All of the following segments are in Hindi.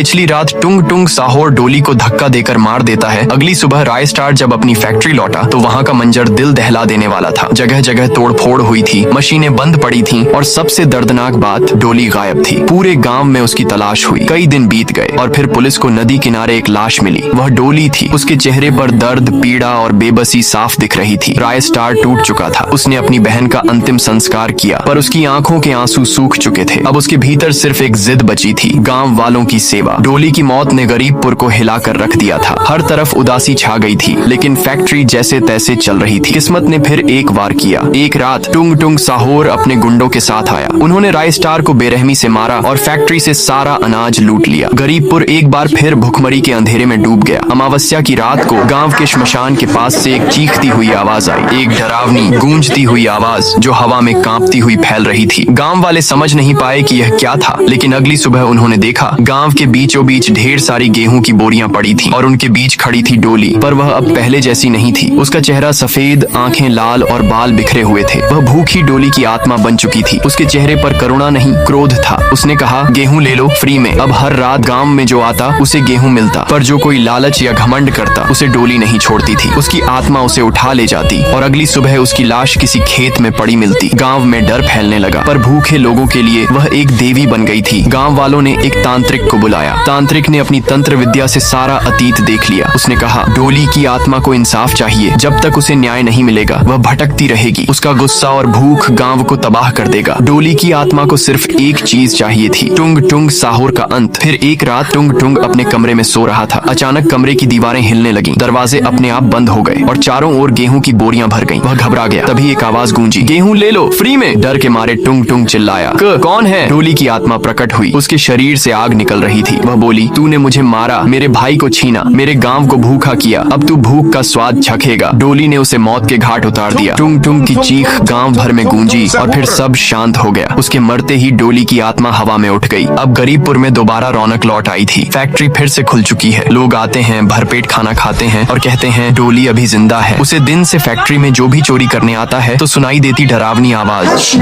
पिछली रात टुंग टुंग साहोर डोली को धक्का देकर मार देता है। अगली सुबह राय स्टार जब अपनी फैक्ट्री लौटा तो वहाँ का मंजर दिल दहला देने वाला था। जगह जगह तोड़फोड़ हुई थी, मशीनें बंद पड़ी थीं और सबसे दर्दनाक बात, डोली गायब थी। पूरे गांव में उसकी तलाश हुई। कई दिन बीत गए और फिर पुलिस को नदी किनारे एक लाश मिली। वह डोली थी। उसके चेहरे पर दर्द, पीड़ा और बेबसी साफ दिख रही थी। राय स्टार टूट चुका था। उसने अपनी बहन का अंतिम संस्कार किया पर उसकी आंखों के आंसू सूख चुके थे। अब उसके भीतर सिर्फ एक जिद बची थी, गांव वालों की सेवा। डोली की मौत ने गरीबपुर को हिलाकर रख दिया था। हर तरफ उदासी छा गई थी, लेकिन फैक्ट्री जैसे तैसे चल रही थी। किस्मत ने फिर एक वार किया। एक रात टुंग टुंग साहोर अपने गुंडों के साथ आया। उन्होंने राय स्टार को बेरहमी से मारा और फैक्ट्री से सारा अनाज लूट लिया। गरीबपुर एक बार फिर भुखमरी के अंधेरे में डूब गया। अमावस्या की रात को गांव के श्मशान के पास से एक चीखती हुई आवाज आई, एक डरावनी गूंजती हुई आवाज जो हवा में कांपती हुई फैल रही थी। गांव वाले समझ नहीं पाए कि यह क्या था, लेकिन अगली सुबह उन्होंने देखा गांव के बीचों बीच ढेर सारी गेहूं की बोरियां पड़ी थीं और उनके बीच खड़ी थी डोली। पर वह अब पहले जैसी नहीं थी। उसका चेहरा सफेद, आंखें लाल और बाल बिखरे हुए थे। वह भूखी डोली की आत्मा बन चुकी थी। उसके चेहरे पर करुणा नहीं, क्रोध था। उसने कहा, गेहूं ले लो फ्री में। अब हर रात गांव में जो आता उसे गेहूं मिलता, पर जो कोई लालच या घमंड करता उसे डोली नहीं छोड़ती थी। उसकी आत्मा उसे उठा ले जाती और अगली सुबह उसकी लाश किसी खेत में पड़ी मिलती। गांव में डर फैलने लगा, पर भूखे लोगों के लिए वह एक देवी बन गई थी। गांव वालों ने एक तांत्रिक को बुलाया। तांत्रिक ने अपनी तंत्र विद्या से सारा अतीत देख लिया। उसने कहा, डोली की आत्मा को इंसाफ चाहिए। जब तक उसे न्याय नहीं मिलेगा वह भटकती रहेगी। उसका गुस्सा और भूख गांव को तबाह कर देगा। डोली की आत्मा को सिर्फ एक चीज चाहिए थी, टुंग टुंग साहोर का अंत। फिर एक रात टुंग टुंग अपने कमरे में सो रहा था। अचानक कमरे की दीवारें हिलने लगीं, दरवाजे अपने आप बंद हो गए और चारों ओर गेहूं की बोरियां भर गईं। वह घबरा गया। तभी एक आवाज गूंजी, गेहूं ले लो फ्री में। डर के मारे टुंग टुंग चिल्लाया, कौन है? डोली की आत्मा प्रकट हुई। उसके शरीर से आग निकल रही थी। वह बोली, तूने मुझे मारा, मेरे भाई को छीना, मेरे गांव को भूखा किया, अब तू भूख का स्वाद चखेगा। डोली ने उसे मौत के घाट उतार दिया। टुंग टुंग की चीख गांव भर में गूंजी और फिर सब शांत हो गया। उसके मरते ही डोली की आत्मा हवा में उठ गई। अब गरीबपुर में दोबारा रौनक लौट आई थी। फैक्ट्री फिर से खुल चुकी है। लोग आते हैं, भरपेट खाना खाते हैं और कहते हैं, डोली अभी जिंदा है। उसे दिन से फैक्ट्री में जो भी चोरी करने आता है तो सुनाई देती डरावनी आवाज।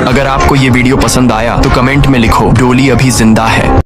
अगर आपको ये वीडियो पसंद आया तो कमेंट में लिखो, डोली अभी जिंदा है।